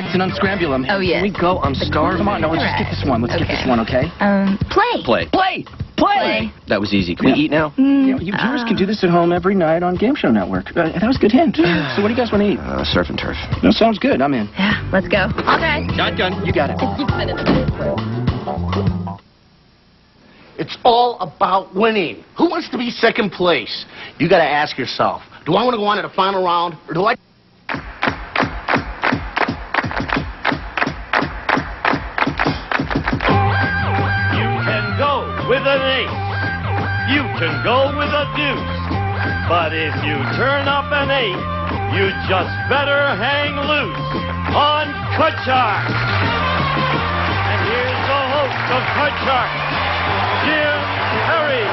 It's an unscramble 'em. Oh, yeah. Can we go? I'm starved. Come on, no, let's just get this one. Let's get this one, okay? Play. Play. Play! Play! That was easy. Can we eat now? You viewers can do this at home every night on Game Show Network. That was a good hint. So what do you guys want to eat? Surf and turf. That sounds good. I'm in. Yeah, let's go. Okay. Shotgun. You got it. It's all about winning. Who wants to be second place? You got to ask yourself, do I want to go on to the final round, or do I... With an ace, you can go with a deuce. But if you turn up an 8, you just better hang loose on Cut Shark. And here's the host of Cut Shark, Jim Perry.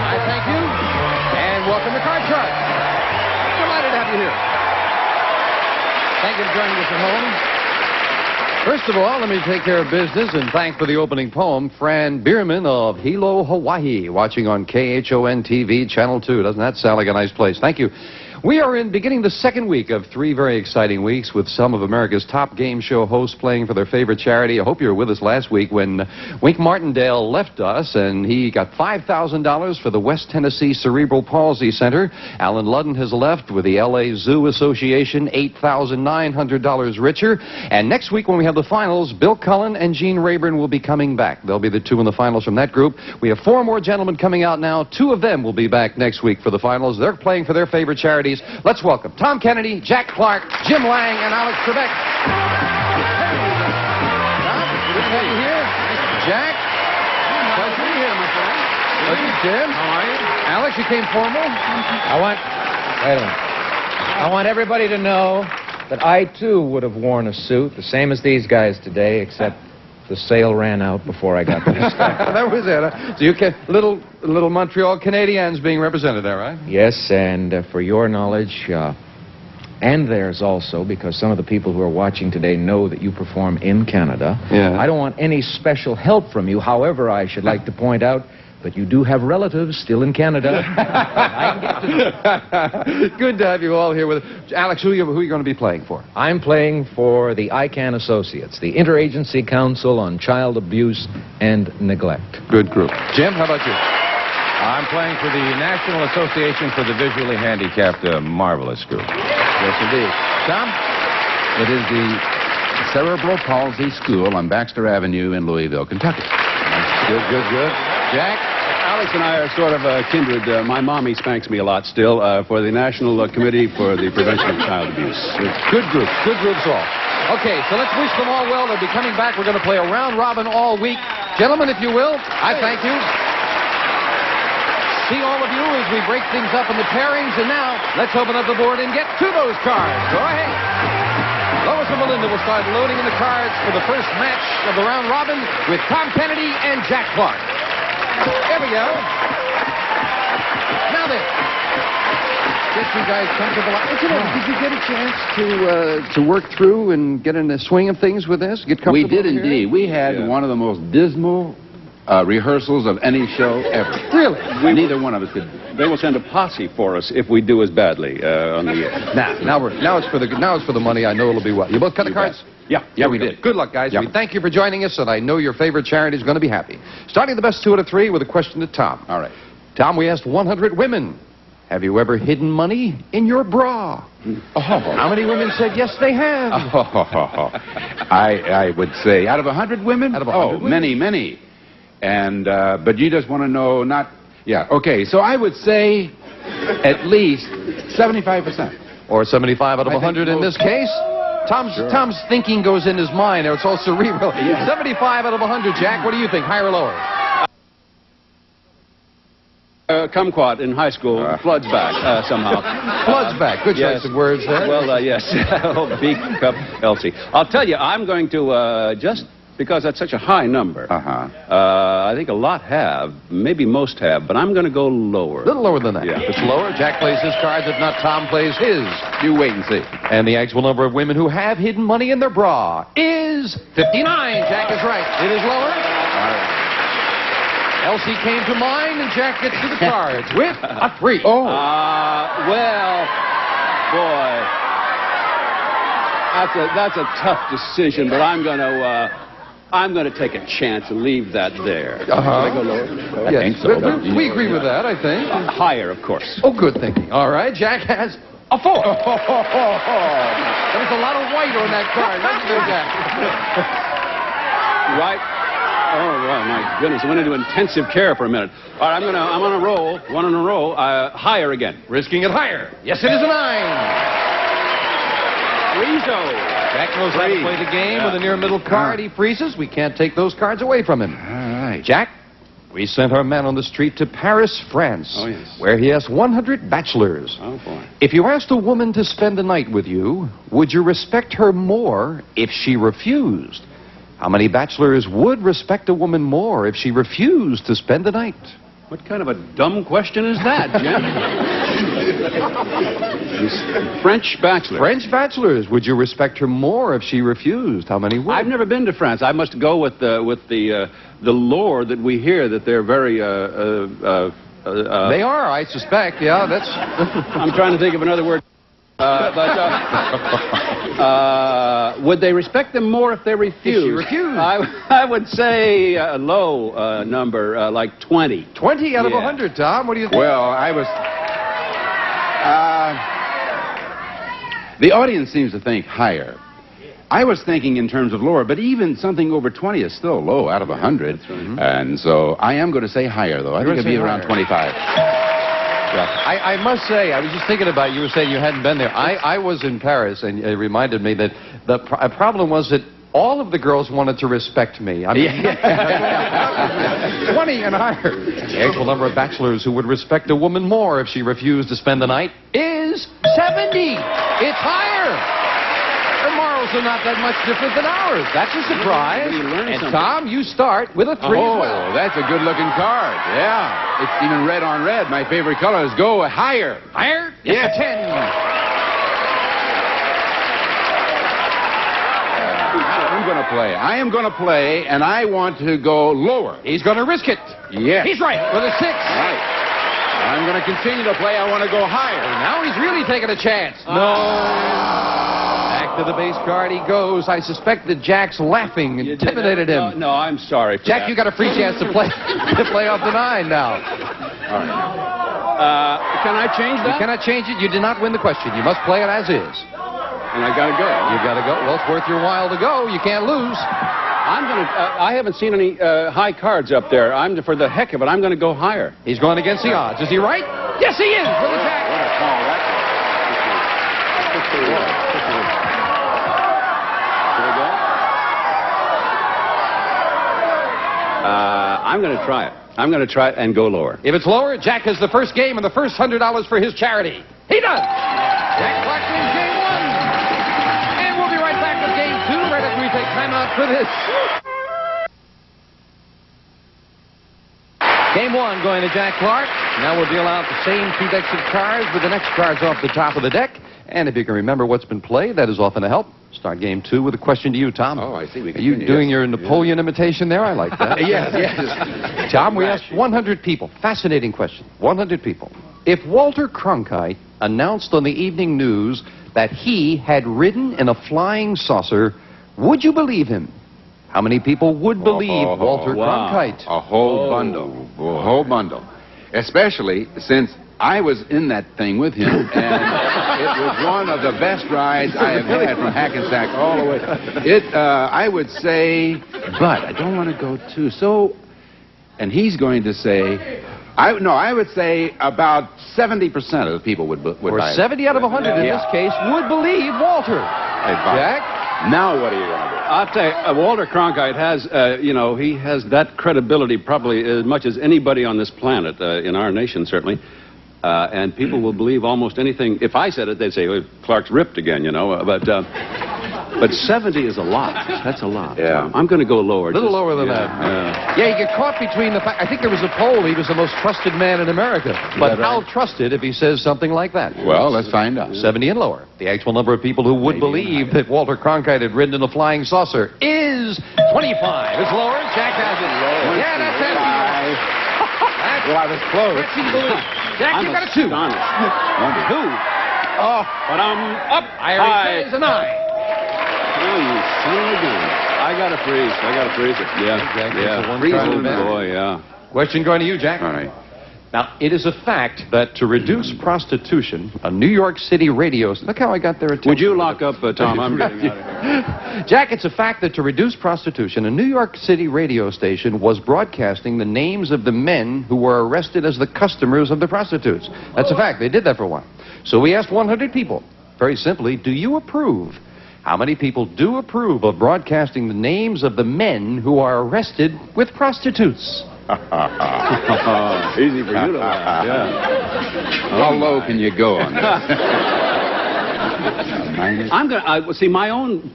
I thank you, and welcome to Cut Shark. Delighted to have you here. Thank you for joining us at home. First of all, let me take care of business and thank for the opening poem Fran Bierman of Hilo, Hawaii, watching on KHON TV, Channel 2. Doesn't that sound like a nice place? Thank you. We are beginning the second week of 3 very exciting weeks with some of America's top game show hosts playing for their favorite charity. I hope you were with us last week when Wink Martindale left us, and he got $5,000 for the West Tennessee Cerebral Palsy Center. Alan Ludden has left with the LA Zoo Association, $8,900 richer. And next week when we have the finals, Bill Cullen and Gene Rayburn will be coming back. They'll be the 2 in the finals from that group. We have 4 more gentlemen coming out now. 2 of them will be back next week for the finals. They're playing for their favorite charities. Let's welcome Tom Kennedy, Jack Clark, Jim Lange, and Alex Trebek. Tom, good to have you here. Jack, pleasure to be here, my friend. Jim, how are you? Alex, you came formal. Wait a minute. I want everybody to know that I, too, would have worn a suit, the same as these guys today, except the sale ran out before I got there. That was it. Huh? So you little Montreal Canadiens being represented there, right? Yes, and for your knowledge, and theirs also, because some of the people who are watching today know that you perform in Canada. Yeah. I don't want any special help from you. However, I should like to point out that you do have relatives still in Canada. Good to have you all here with us. Alex, who are you going to be playing for? I'm playing for the ICANN Associates, the Interagency Council on Child Abuse and Neglect. Good group. Jim, how about you? I'm playing for the National Association for the Visually Handicapped, a marvelous group. Yes, indeed. Tom? It is the Cerebral Palsy School on Baxter Avenue in Louisville, Kentucky. Good, good, good. Jack? Alex and I are sort of kindred. My mommy spanks me a lot still for the National Committee for the Prevention of Child Abuse. Good groups all. Okay, so let's wish them all well. They'll be coming back. We're going to play a round robin all week. Gentlemen, if you will, I thank you. See all of you as we break things up in the pairings. And now, let's open up the board and get to those cards. Go ahead. Lois and Melinda will start loading in the cards for the first match of the round robin with Tom Kennedy and Jack Clark. There we go. Now then, get you guys comfortable. Did you get a chance to work through and get in the swing of things with this? Get comfortable? We did indeed. We had one of the most dismal rehearsals of any show ever. Really? Neither one of us did. They will send a posse for us if we do as badly on the air. Now it's for the money. I know it'll be what. You both cut the cards? Yeah, we did. Good luck, guys. Yeah. We thank you for joining us, and I know your favorite charity is going to be happy. Starting the best 2 out of 3 with a question to Tom. All right. Tom, we asked 100 women, have you ever hidden money in your bra? Oh. How many women said yes, they have? I would say out of 100 women? Out of 100 women? Many. And, but you just want to know not... Yeah, okay, so I would say at least 75%. Or 75 out of 100 in this case. Tom's thinking goes in his mind. It's all cerebral. Yeah. 75 out of 100, Jack. What do you think, higher or lower? Kumquat in high school floods back somehow. Floods back. Good choice of words there. Well, yes. B cup Elsie. I'll tell you, I'm going to just because that's such a high number. I think a lot have, maybe most have, but I'm going to go lower. A little lower than that. Yeah. If it's lower, Jack plays his cards. If not, Tom plays his. You wait and see. And the actual number of women who have hidden money in their bra is 59. Jack is right. It is lower. Elsie came to mind, and Jack gets to the cards with a 3. Well, boy. That's a tough decision, but I'm going to take a chance and leave that there. Should I go lower? I think so. We agree with that, I think. Higher, of course. Oh, good thinking. All right, Jack has a 4. There was a lot of white on that card, wasn't there, Jack? Right. Oh, well, my goodness. I went into intensive care for a minute. All right, I'm on a roll. One in a row. Higher again. Risking it higher. Yes, it is a 9. Friezo. Jack knows how to play the game with a near-middle card. He freezes. We can't take those cards away from him. All right. Jack, we sent our man on the street to Paris, France, Oh, yes. where he has 100 bachelors. Oh, boy. If you asked a woman to spend the night with you, would you respect her more if she refused? How many bachelors would respect a woman more if she refused to spend the night? What kind of a dumb question is that, Jim? French bachelor. French bachelors, would you respect her more if she refused? How many would? I've never been to France. I must go with the lore that we hear that they're very They are, I suspect. Yeah, that's. I'm trying to think of another word. Would they respect them more if they refused? If she refused. I would say a low number, like 20. 20 out of 100, Tom. What do you think? Well, I was... the audience seems to think higher. I was thinking in terms of lower, but even something over 20 is still low out of 100. And so I am going to say higher, though. I think it'd be around 25. I must say, I was just thinking about, you were saying you hadn't been there. I was in Paris, and it reminded me that the problem was that all of the girls wanted to respect me. I mean, 20 and higher. The actual number of bachelors who would respect a woman more if she refused to spend the night is 70. It's higher. Their morals are not that much different than ours. That's a surprise. And Tom, you start with a 3 as well. Oh, that's a good-looking card. Yeah. It's even red on red. My favorite colors. Go higher. Higher? Yes. It's a 10. I'm going to play. I am going to play, and I want to go lower. He's going to risk it. Yes. He's right with a 6. Right. I'm going to continue to play. I want to go higher. Now he's really taking a chance. Back to the base card he goes. I suspect that Jack's laughing intimidated him. No, I'm sorry for Jack, that. you got a free chance to play off the 9 now. All right. Can I change You that? cannot change it. You did not win the question. You must play it as is. And I got to go. You got to go. Well, it's worth your while to go. You can't lose. I haven't seen any high cards up there. For the heck of it, I'm going to go higher. He's going against the odds. Is he right? Yes, he is. For the Jack. What a call that I'm going to try it. I'm going to try it and go lower. If it's lower, Jack has the first game and the first $100 for his charity. He does. Jack Clark wins game 1. And we'll be right back with game 2 right after we take time out for this. Game 1 going to Jack Clark. Now we'll deal out the same 2 decks of cards with the next cards off the top of the deck. And if you can remember what's been played, that is often a help. Start game 2 with a question to you, Tom. Oh, I see. Are you doing your Napoleon imitation there? I like that. Yes. Tom, we asked 100 people. Fascinating question. 100 people. If Walter Cronkite announced on the evening news that he had ridden in a flying saucer, would you believe him? How many people would believe Walter Cronkite? A whole bundle. A whole bundle. Especially since I was in that thing with him, and it was one of the best rides I have had from Hackensack all the way. I would say, but I don't want to go too. So, and he's going to say, I would say about 70% of the people would Or 70 out of 100 in this case would believe Walter. Hey, Jack? Now what are you going to do? I'll tell you, Walter Cronkite has, he has that credibility probably as much as anybody on this planet, in our nation certainly. And people will believe almost anything. If I said it, they'd say, well, Clark's ripped again, But 70 is a lot. That's a lot. Yeah. I'm going to go lower. A little lower than that. Yeah, you get caught between the fact. I think there was a poll. He was the most trusted man in America. But how trusted if he says something like that? Well, let's find out. 70 and lower. The actual number of people who would believe that Walter Cronkite had ridden in a flying saucer is 25. It's lower. Jack has it. Yeah, that's it. Well, I was close. Jack, you got a 2. Number 2. Oh, But I'm up I high. already said it's a 9. son of a gun. I got to freeze. it. Yeah. Jack, yeah. it's a Freeze one-card it, event. boy, yeah. Question going to you, Jack. All right. Now, it is a fact that to reduce prostitution, a New York City radio... Look how I got their attention. Would you lock up, Tom? I'm getting out of here. Jack, it's a fact that to reduce prostitution, a New York City radio station was broadcasting the names of the men who were arrested as the customers of the prostitutes. That's a fact. They did that for a while. So we asked 100 people, very simply, do you approve? How many people do approve of broadcasting the names of the men who are arrested with prostitutes? Easy for you to laugh. Yeah. How low can you go on that? I'm going to see my own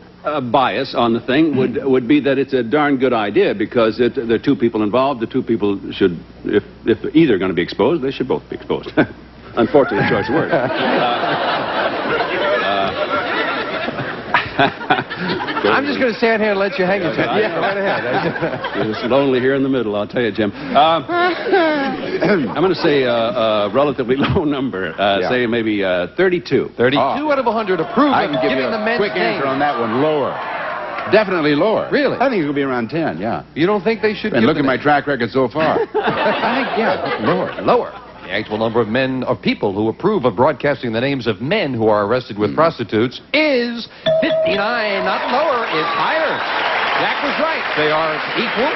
bias on the thing would be that it's a darn good idea because there are two people involved. The two people should, if they're either going to be exposed, they should both be exposed. Unfortunately, choice of word. I'm just going to stand here and let you hang your head. Yeah, right ahead. It's lonely here in the middle, I'll tell you, Jim. I'm going to say a relatively low number. Say maybe 32. 32 out of 100 approve I of can give you giving the a men's quick names. answer on that one. Lower. Definitely lower. Really? I think it could be around 10, yeah. You don't think they should And give look the at my names? track record so far. I think, yeah, lower. Lower. The actual number of people who approve of broadcasting the names of men who are arrested with prostitutes is 59. Not lower, it's higher. Jack was right. They are equal.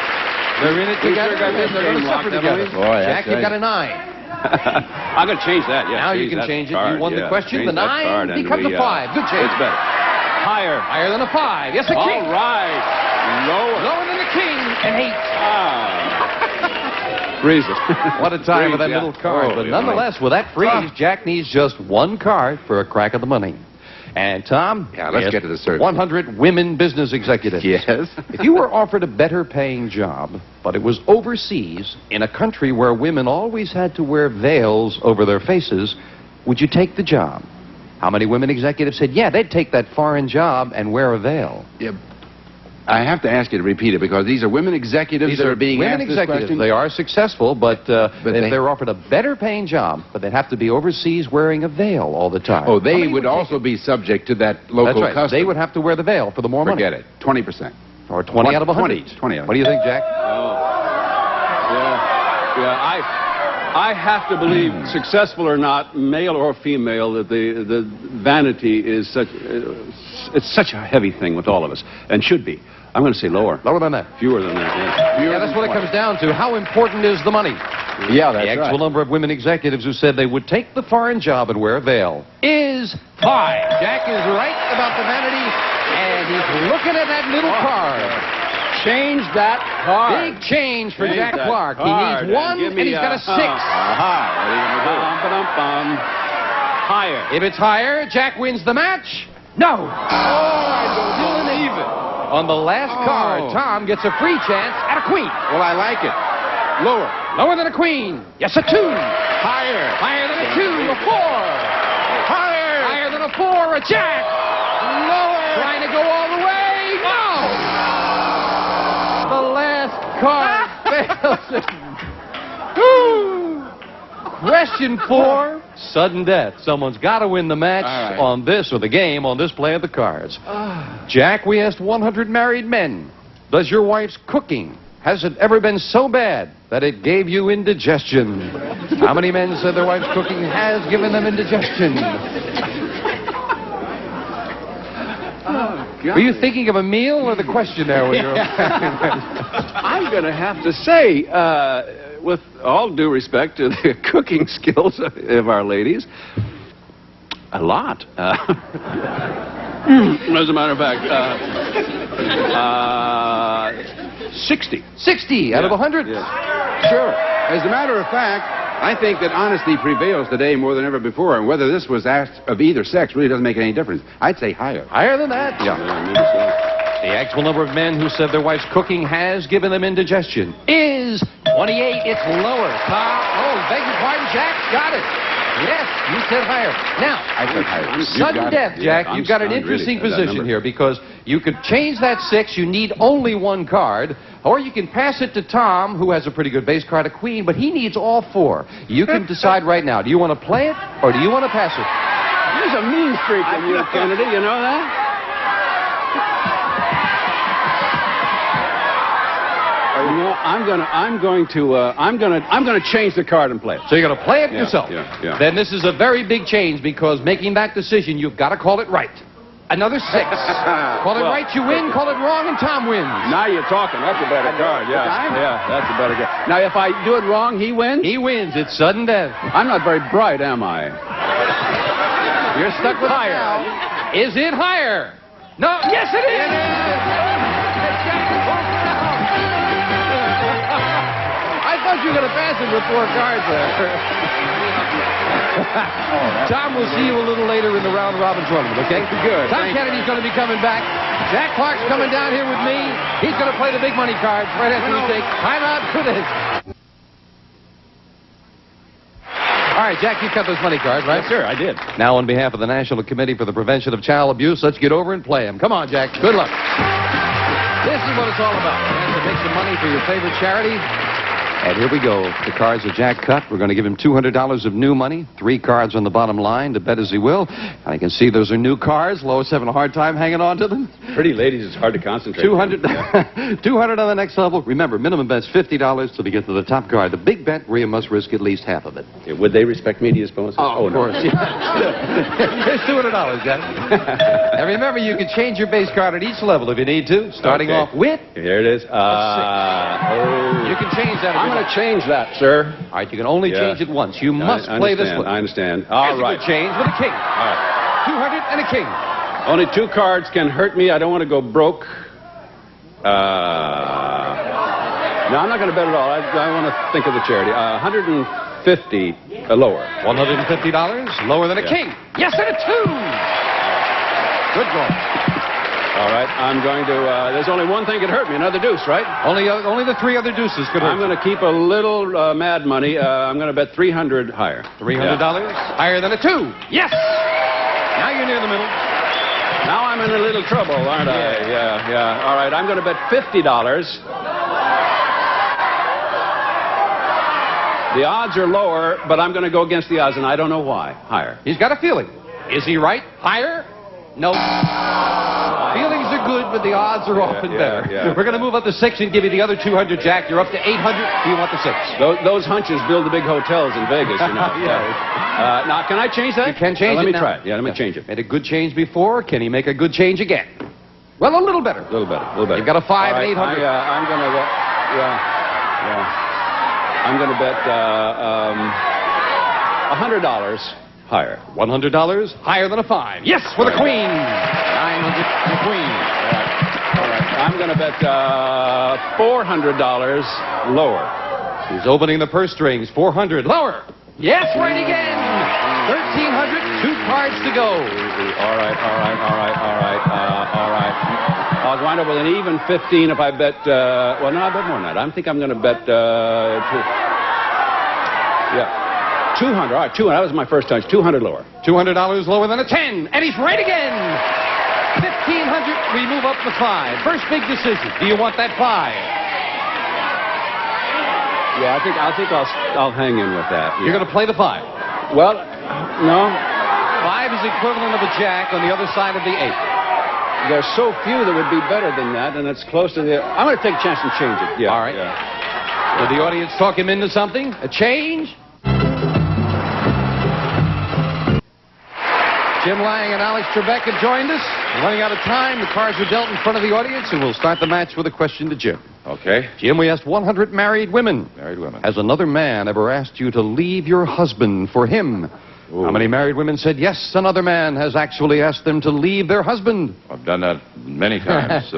They're in it We together. sure got this They're going to game suffer locked, together. haven't we? Boy, Jack, that's you've got a 9. I'm going to change that, yeah. Now you can that change it. card, You won the yeah. question. Change The that 9 card and becomes a 5. Good change. It's better. Higher. Higher than a 5. Yes, a king. All right. Lower. Lower than the king and 8. Freeze it. What a time for that Freeze, yeah. little card. But yeah. nonetheless, with that freeze, Jack needs just one card for a crack of the money. And Tom, Yeah, let's get to the survey. 100 women business executives. Yes. If you were offered a better paying job, but it was overseas, in a country where women always had to wear veils over their faces, would you take the job? How many women executives said, yeah, they'd take that foreign job and wear a veil? Yeah. I have to ask you to repeat it because these are women executives that are being women asked this executives. question. They are successful, but if they- they're offered a better paying job, but they'd have to be overseas wearing a veil all the time. Oh, How they many would take also it? be subject to that local That's right. custom. They would have to wear the veil for the more money. Forget it. 20%. Or 20 out of 100. 20 out of What do you think, Jack? Yeah, I have to believe, successful or not, male or female, that the vanity is it's such a heavy thing with all of us, and should be. I'm going to say lower. Lower than that. Fewer than that, yeah. Yeah, that's what it comes down to. How important is the money? Yeah, The that's actual right. number of women executives who said they would take the foreign job and wear a veil is 5. Jack is right about the vanity, and he's looking at that little card. Change that card. Big change for Change Jack that Clark. He card needs 1, and give and me he's got a 6. Aha. What are you going to do? Bum-ba-dum-bum. Higher. If it's higher, Jack wins the match. No. Still an even. On the last card, Tom gets a free chance at a queen. Well, I like it. Lower. Lower than a queen. Yes, a 2. Higher. Higher than a 2, a 4. Higher. Higher than a 4, a jack. Lower. Trying to go all the way. No. The last card fails. Question 4, sudden death. Someone's got to win the match All right. on this, or the game on this play of the cards. Jack, we asked 100 married men, does your wife's cooking, has it ever been so bad that it gave you indigestion? How many men said their wife's cooking has given them indigestion? Were you thinking of a meal or the question there? When you were... I'm going to have to say, with all due respect to the cooking skills of our ladies, a lot. As a matter of fact, 60. 60 out of 100? Yeah. Sure. As a matter of fact, I think that honesty prevails today more than ever before, and whether this was asked of either sex really doesn't make any difference. I'd say higher. Higher than that? Yeah, maybe so. The actual number of men who said their wife's cooking has given them indigestion is 28. It's lower. Tom, beg your pardon, Jack's got it. Yes, you said higher. Now, I said higher. sudden death, Jack. I'm You've got an stunned, interesting really, at that position number. here because you could change that 6. You need only 1 card. Or you can pass it to Tom, who has a pretty good base card, a queen, but he needs all 4. You can decide right now. Do you want to play it or do you want to pass it? There's a mean streak in you, Kennedy. You know that? I'm going to change the card and play it. So you're going to play it yourself. Yeah. Then this is a very big change because making that decision, you've got to call it right. Another 6. Call it right, you win. Call it wrong, and Tom wins. Now you're talking. That's a better card. Yeah, that's a better card. Now, if I do it wrong, he wins? He wins. It's sudden death. I'm not very bright, am I? You're stuck with higher. Is it higher? No. Yes, it is. I thought you were going to pass it with 4 cards there. Tom, we'll see you a little later in the round-robin tournament, okay? Good. Tom Kennedy's going to be coming back. Jack Clark's coming down here with me. He's going to play the big money cards right after we take time out for this. All right, Jack, you cut those money cards, right? Yes, sir, I did. Now, on behalf of the National Committee for the Prevention of Child Abuse, let's get over and play them. Come on, Jack. Good luck. This is what it's all about. To make some money for your favorite charity. And here we go. The cards are Jack cut. We're going to give him $200 of new money. 3 cards on the bottom line to bet as he will. And I can see those are new cards. Lois having a hard time hanging on to them. Pretty ladies, it's hard to concentrate. 200 on the next level. Remember, minimum bet's $50 till we get to the top card. The big bet where you must risk at least half of it. Yeah, would they respect media's bonuses? Oh, of course. Yeah. Here's $200, Jack. And remember, you can change your base card at each level if you need to. Starting off with... Here it is. You can change that. I'm going to change that, sir. All right, you can only change it once. You must play this one. I understand. All right. Change with a king. All right. 200 and a king. Only 2 cards can hurt me. I don't want to go broke. No, I'm not going to bet at all. I want to think of the charity. 150 lower. $150 lower than a king. Yes, and a 2. Good draw. All right, I'm going to, there's only one thing could hurt me, another deuce, right? Only the 3 other deuces could hurt I'm going to keep a little mad money. I'm going to bet $300 higher. $300? Higher than a 2. Yes! Now you're near the middle. Now I'm in a little trouble, aren't I? Yeah. All right, I'm going to bet $50. The odds are lower, but I'm going to go against the odds, and I don't know why. Higher. He's got a feeling. Is he right? Higher? No. Feelings are good, but the odds are often better. We're going to move up to 6 and give you the other 200, Jack. You're up to 800. Do you want the 6? Those hunches build the big hotels in Vegas, you know. Now, can I change that? You can change it. Let me now. try it. Yeah, let me change it. Made a good change before. Can he make a good change again? Well, a little better. A little better. You've got a 5 and 800. I'm going to, I'm going to bet $100 higher. $100 higher than a 5. Yes, for the queen. 900 for the queen. All right. I'm going to bet $400 lower. He's opening the purse strings. 400 lower. Yes, right again. 1,300. 2 cards to go. All right. I'll wind up with an even 15 if I bet. Well, no, I bet more than that. I think I'm going to bet. 200. All right, 200. That was my first touch. 200 lower. $200 lower than a 10. And he's right again. 1,500. We move up to 5. First big decision. Do you want that 5? Yeah, I think I'll hang in with that. Yeah. You're going to play the 5. Well, no. 5 is equivalent of a jack on the other side of the 8. There's so few that would be better than that, and it's close to the... I'm going to take a chance and change it. Yeah. All right. Yeah. Did the audience talk him into something? A change? Jim Lange and Alex Trebek have joined us. We're running out of time. The cards are dealt in front of the audience, and we'll start the match with a question to Jim. Okay. Jim, we asked 100 married women. Married women. Has another man ever asked you to leave your husband for him? Ooh. How many married women said yes? Another man has actually asked them to leave their husband. I've done that many times,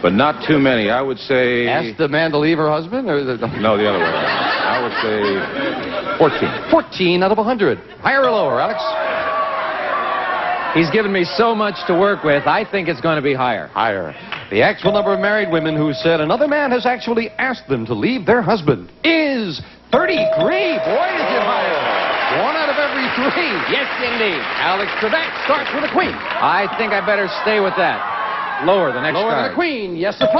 but not too many. I would say... Asked the man to leave her husband? Or No, the other way around. I would say 14. 14 out of 100. Higher or lower, Alex? He's given me so much to work with, I think it's going to be higher. Higher. The actual number of married women who said another man has actually asked them to leave their husband is 33. Boy, is it higher. 1 out of every 3. Yes, indeed. Alex Trebek starts with a queen. I think I better stay with that. Lower, the next Lower card. than a queen. Yes, a 5.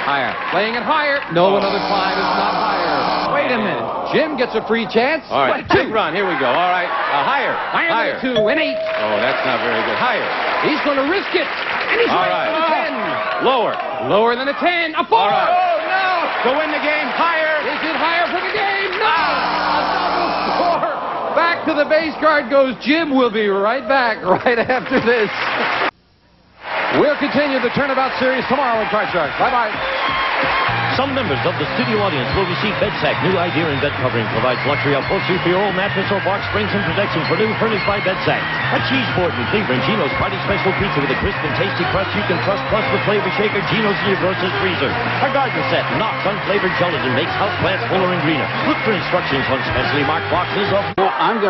Higher. Playing it higher. No, another 5 is not higher. Wait a minute. Jim gets a free chance. All right, big run. Here we go. All right, higher. Higher than a 2, an 8. Oh, that's not very good. Higher. He's going to risk it. And he's All right right. for the 10. Lower. Lower than a 10. A 4. All right. Oh, no. To win the game, higher. Is it higher for the game? No. A double score. Back to the base guard goes Jim. We'll be right back right after this. We'll continue the Turnabout Series tomorrow in Card Sharks. Bye-bye. Some members of the studio audience will receive BedSack. New idea in bed covering provides luxury upholstery for your old mattress or box springs and protection for new furnished by BedSack. A cheese board in Cleveland, Gino's Party Special Pizza with a crisp and tasty crust you can trust, plus the flavor shaker Gino's in your grocer's freezer. A garden set, Knox unflavored gelatin makes houseplants fuller and greener. Look for instructions on specially marked boxes of... I'm